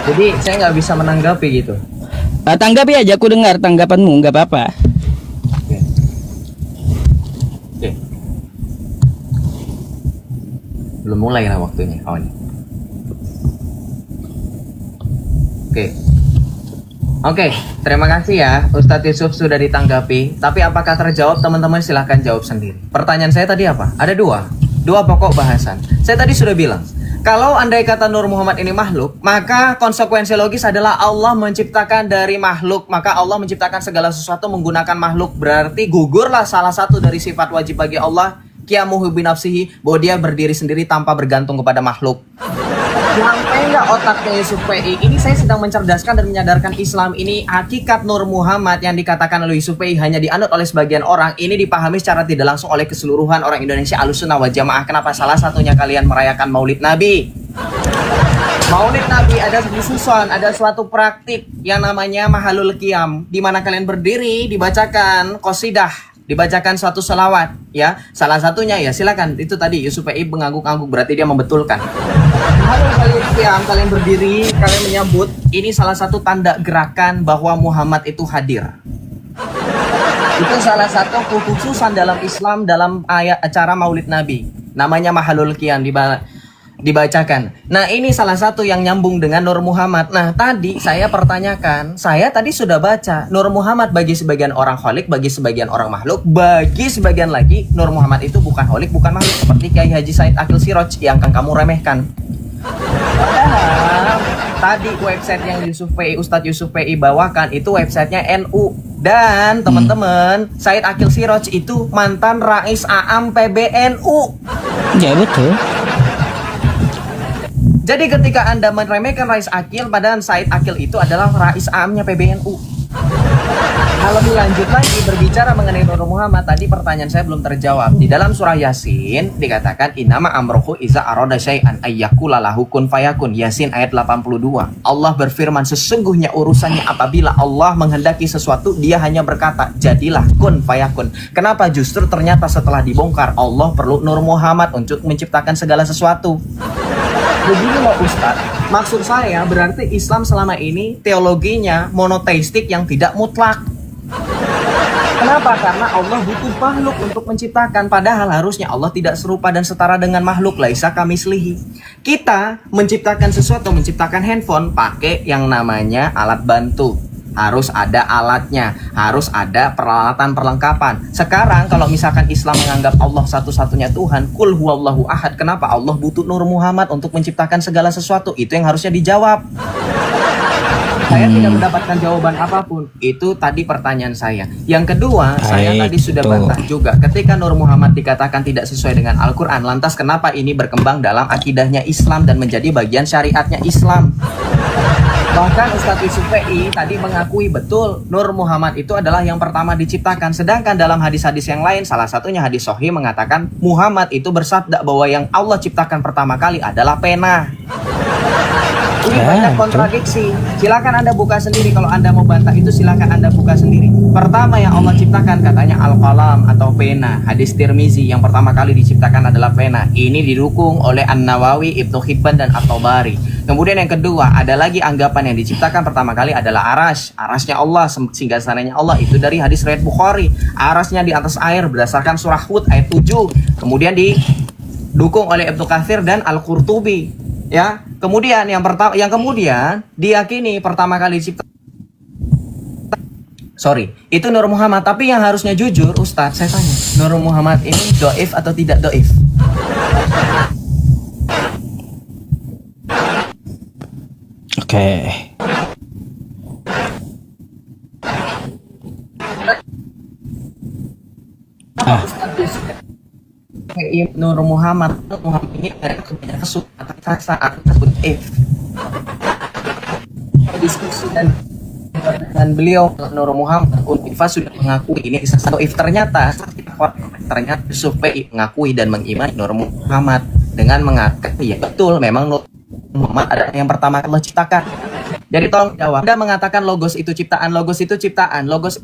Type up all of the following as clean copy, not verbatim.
Jadi saya nggak bisa menanggapi gitu. Tanggapi aja, aku dengar tanggapanmu, nggak apa-apa. Oke. Oke. Belum mulai lah waktunya. Oh ini. Oke. Oke, terima kasih ya Ustadz Yusuf sudah ditanggapi. Tapi apakah terjawab, teman-teman silahkan jawab sendiri. Pertanyaan saya tadi apa? Ada dua pokok bahasan. Saya tadi sudah bilang, kalau andai kata Nur Muhammad ini makhluk, maka konsekuensi logis adalah Allah menciptakan dari makhluk. Maka Allah menciptakan segala sesuatu menggunakan makhluk. Berarti gugurlah salah satu dari sifat wajib bagi Allah, qiyamuhu binafsihi, bahwa dia berdiri sendiri tanpa bergantung kepada makhluk. Sampai nggak otaknya Yusuf PI? Ini saya sedang mencerdaskan dan menyadarkan Islam ini hakikat Nur Muhammad yang dikatakan oleh Yusuf PI hanya dianut oleh sebagian orang. Ini dipahami secara tidak langsung oleh keseluruhan orang Indonesia Ahlussunnah wal Jamaah. Kenapa salah satunya kalian merayakan Maulid Nabi? Maulid Nabi ada khususan, ada suatu praktik yang namanya Mahalul Qiyam, di mana kalian berdiri dibacakan qasidah, dibacakan suatu selawat, ya. Salah satunya ya silakan itu tadi Yusuf PI mengangguk-angguk, berarti dia membetulkan. Halo kalian berdiri, kalian menyambut. Ini salah satu tanda gerakan bahwa Muhammad itu hadir. Itu salah satu kekhususan dalam Islam dalam acara Maulid Nabi. Namanya Mahalul Qiyam dibacakan. Nah, ini salah satu yang nyambung dengan Nur Muhammad. Nah, tadi saya pertanyakan, saya tadi sudah baca Nur Muhammad bagi sebagian orang kholik, bagi sebagian orang makhluk, bagi sebagian lagi Nur Muhammad itu bukan kholik, bukan makhluk, seperti Kiai Haji Said Akil Siroj yang kamu remehkan. Padahal tadi website yang Ustadz Yusuf PI bawakan itu websitenya NU. Dan teman-teman, Said Akil Siroj itu mantan Rais Aam PBNU. Ya betul. Jadi ketika Anda meremehkan Rais Akil, padahal Said Akil itu adalah Rais Aamnya PBNU. Kalau dilanjut lagi berbicara mengenai Nur Muhammad, tadi pertanyaan saya belum terjawab. Di dalam surah Yasin dikatakan innama amruhu iza arada syai'an ayyakula lahu kun fayakun. Yasin ayat 82. Allah berfirman, sesungguhnya urusannya apabila Allah menghendaki sesuatu, dia hanya berkata jadilah, kun fayakun. Kenapa justru ternyata setelah dibongkar Allah perlu Nur Muhammad untuk menciptakan segala sesuatu? Begini loh Ustadz, maksud saya berarti Islam selama ini teologinya monoteistik yang tidak mutlak. Kenapa? Karena Allah butuh makhluk untuk menciptakan. Padahal harusnya Allah tidak serupa dan setara dengan makhluk. Laisa kamislihi. Kita menciptakan sesuatu, menciptakan handphone pakai yang namanya alat bantu. Harus ada alatnya, harus ada peralatan perlengkapan. Sekarang kalau misalkan Islam menganggap Allah satu-satunya Tuhan, kul huwallahu ahad, kenapa Allah butuh Nur Muhammad untuk menciptakan segala sesuatu? Itu yang harusnya dijawab. Saya tidak mendapatkan jawaban apapun. Itu tadi pertanyaan saya. Yang kedua, saya tadi sudah bantah juga. Ketika Nur Muhammad dikatakan tidak sesuai dengan Al-Quran, lantas kenapa ini berkembang dalam akidahnya Islam dan menjadi bagian syariatnya Islam? Bahkan Ustadz Yusuf PI tadi mengakui betul Nur Muhammad itu adalah yang pertama diciptakan. Sedangkan dalam hadis-hadis yang lain, salah satunya hadis Sahih mengatakan Muhammad itu bersabda bahwa yang Allah ciptakan pertama kali adalah pena. Ini banyak kontradiksi. Silakan Anda buka sendiri. Kalau Anda mau bantah itu silakan Anda buka sendiri. Pertama yang Allah ciptakan katanya al-qalam atau pena. Hadis Tirmizi yang pertama kali diciptakan adalah pena. Ini didukung oleh An-Nawawi, Ibnu Hibban dan At-Tabari. Kemudian yang kedua, ada lagi anggapan yang diciptakan pertama kali adalah arash. Arashnya Allah, singgasananya Allah, itu dari hadis riwayat Bukhari. Arashnya di atas air berdasarkan surah Hud ayat 7. Kemudian didukung oleh Ibnu Katsir dan Al-Qurtubi. Ya, kemudian yang kemudian diyakini pertama kali diciptakan. Sorry, itu Nur Muhammad. Tapi yang harusnya jujur, Ustadz, saya tanya, Nur Muhammad ini doif atau tidak doif? Oke. Nur Muhammad ini ada kebanyakan kata tersebut diskusi dan beliau Nur Muhammad Unifah sudah mengakui ini satu ternyata Yusuf PI mengakui dan mengimani Nur Muhammad dengan mengatakan ya betul memang Nur Muhammad adalah yang pertama Allah ciptakan. Jadi tolong jawab. Anda mengatakan logos itu ciptaan, logos itu ciptaan, logos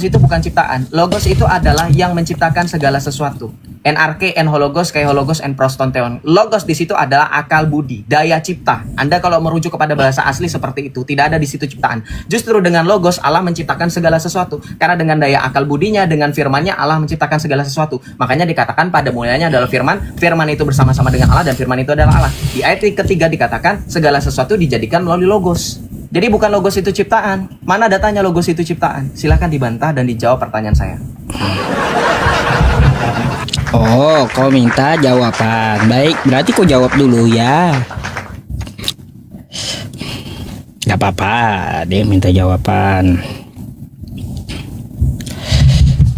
itu bukan ciptaan. Logos itu adalah yang menciptakan segala sesuatu. NRK, en hologos, kai hologos, en prostonteon. Logos di situ adalah akal budi, daya cipta. Anda kalau merujuk kepada bahasa asli seperti itu, tidak ada di situ ciptaan. Justru dengan logos Allah menciptakan segala sesuatu. Karena dengan daya akal budinya, dengan firman-Nya Allah menciptakan segala sesuatu. Makanya dikatakan pada mulanya adalah firman, firman itu bersama-sama dengan Allah dan firman itu adalah Allah. Di ayat ketiga dikatakan segala sesuatu dijadikan melalui logos. Jadi bukan logos itu ciptaan. Mana datanya logos itu ciptaan? Silahkan dibantah dan dijawab pertanyaan saya. Oh, kau minta jawaban. Baik, berarti kau jawab dulu ya. Gak apa-apa, dia minta jawaban.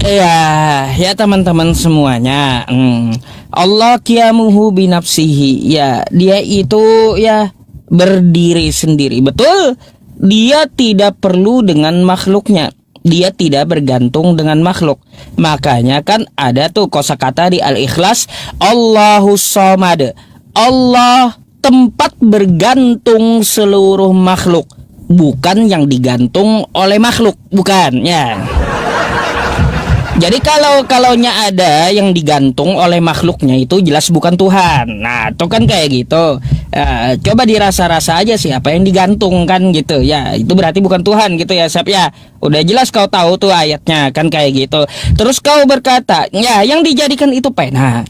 Ya teman-teman semuanya. Allah qiyamuhu binafsihi. Ya, dia itu ya berdiri sendiri. Betul? Dia tidak perlu dengan makhluknya. Dia tidak bergantung dengan makhluk. Makanya kan ada tuh kosakata di Al-Ikhlas, Allahus Somad. Allah tempat bergantung seluruh makhluk, bukan yang digantung oleh makhluk, bukan ya. Jadi kalaunya ada yang digantung oleh makhluknya itu jelas bukan Tuhan. Nah, itu kan kayak gitu. Coba dirasa-rasa aja siapa yang digantung kan gitu. Ya, itu berarti bukan Tuhan gitu ya, Sep ya. Udah jelas kau tahu tuh ayatnya kan kayak gitu. Terus kau berkata, ya yang dijadikan itu pena.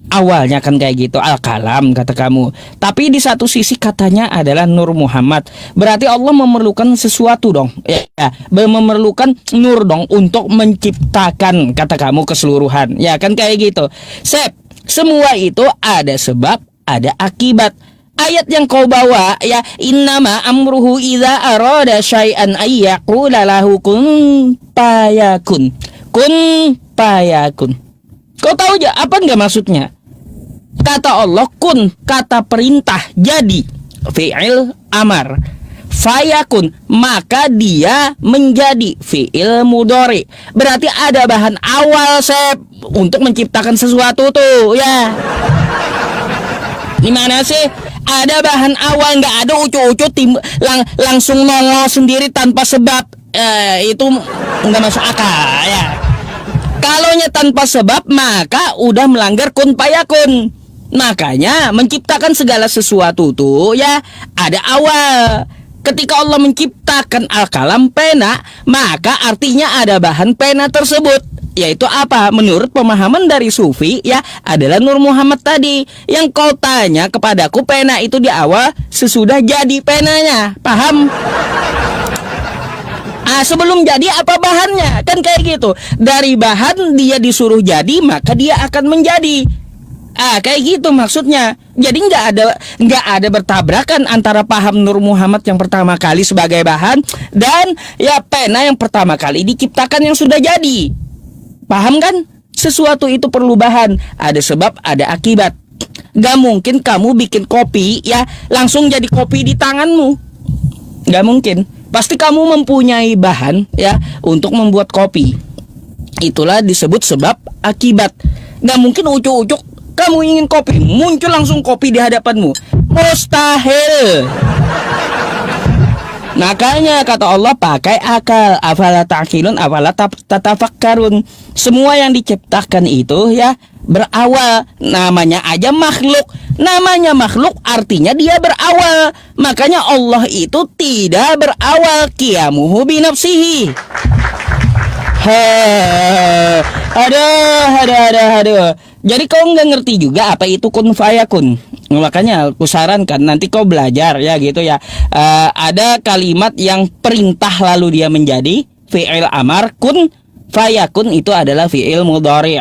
Awalnya kan kayak gitu, al-kalam kata kamu. Tapi di satu sisi katanya adalah Nur Muhammad. Berarti Allah memerlukan sesuatu dong. Ya, memerlukan nur dong untuk menciptakan kata kamu keseluruhan. Ya kan kayak gitu. Sep, semua itu ada sebab, ada akibat. Ayat yang kau bawa ya, innama amruhu idza arada syai'an ayyaqula lahu kun fayakun. Kun fayakun. Kau tahu aja apa enggak maksudnya? Kata Allah kun, kata perintah, jadi fi'il amar. Fayakun, maka dia menjadi fi'il mudhari. Berarti ada bahan awal Sep untuk menciptakan sesuatu tuh ya. Gimana sih? Ada bahan awal, nggak ada ucu-ucu langsung nongol sendiri tanpa sebab. Itu nggak masuk akal ya. Kalaunya tanpa sebab maka udah melanggar kun fayakun. Makanya menciptakan segala sesuatu tuh ya ada awal. Ketika Allah menciptakan al-kalam pena, maka artinya ada bahan pena tersebut. Yaitu apa? Menurut pemahaman dari Sufi ya adalah Nur Muhammad tadi. Yang kau tanya kepadaku pena itu di awal sesudah jadi penanya. Paham? Sebelum jadi apa bahannya? Kan kayak gitu. Dari bahan dia disuruh jadi, maka dia akan menjadi. Kayak gitu maksudnya. Jadi nggak ada bertabrakan antara paham Nur Muhammad yang pertama kali sebagai bahan dan ya pena yang pertama kali diciptakan yang sudah jadi. Paham kan? Sesuatu itu perlu bahan. Ada sebab, ada akibat. Gak mungkin kamu bikin kopi ya langsung jadi kopi di tanganmu. Gak mungkin. Pasti kamu mempunyai bahan ya untuk membuat kopi. Itulah disebut sebab akibat. Gak mungkin ucuk-ucuk kamu ingin kopi muncul langsung kopi di hadapanmu. Mustahil. Makanya kata Allah pakai akal. Afala ta'qilun, afala tatafakkarun. Semua yang diciptakan itu ya berawal. Namanya aja makhluk. Namanya makhluk artinya dia berawal. Makanya Allah itu tidak berawal. Qiyamuhu binafsihi. Aduh. Jadi kau nggak ngerti juga apa itu kun fayakun. Makanya aku sarankan nanti kau belajar ya gitu ya. Ada kalimat yang perintah lalu dia menjadi fi'il amar, kun fayakun itu adalah fi'il mudhari.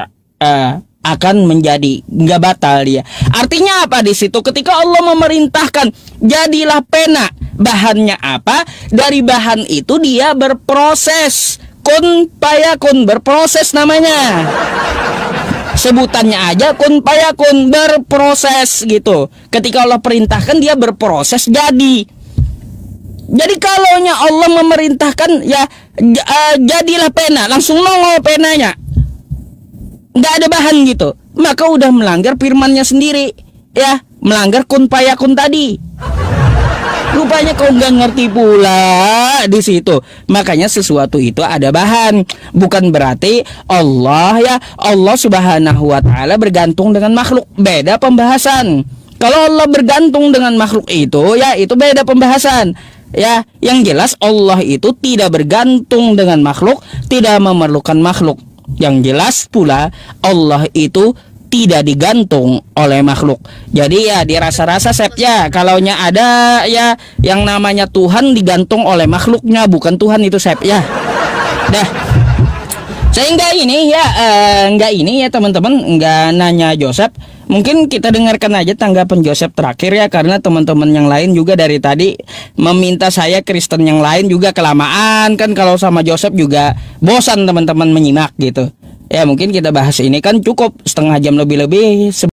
Akan menjadi, nggak batal dia. Artinya apa di situ? Ketika Allah memerintahkan jadilah pena, bahannya apa? Dari bahan itu dia berproses. Kun fayakun, berproses namanya. Sebutannya aja kun fayakun, berproses gitu. Ketika Allah perintahkan dia berproses jadi. Jadi kalaunya Allah memerintahkan ya jadilah pena, langsung nongol penanya. Nggak ada bahan gitu, maka udah melanggar firmannya sendiri ya, melanggar kun fayakun tadi. Rupanya kau nggak ngerti pula di situ. Makanya sesuatu itu ada bahan. Bukan berarti Allah Subhanahu wa taala bergantung dengan makhluk. Beda pembahasan. Kalau Allah bergantung dengan makhluk itu, ya itu beda pembahasan. Ya, yang jelas Allah itu tidak bergantung dengan makhluk, tidak memerlukan makhluk. Yang jelas pula Allah itu tidak digantung oleh makhluk. Jadi ya dirasa-rasa Sep ya, kalaunya ada ya yang namanya Tuhan digantung oleh makhluknya, bukan Tuhan itu Sep ya. Dah. Sehingga ini ya teman-teman, nggak nanya Joseph. Mungkin kita dengarkan aja tanggapan Joseph terakhir ya, karena teman-teman yang lain juga dari tadi meminta saya Kristen yang lain juga kelamaan kan, kalau sama Joseph juga bosan teman-teman menyimak gitu. Ya mungkin kita bahas ini kan cukup setengah jam lebih-lebih.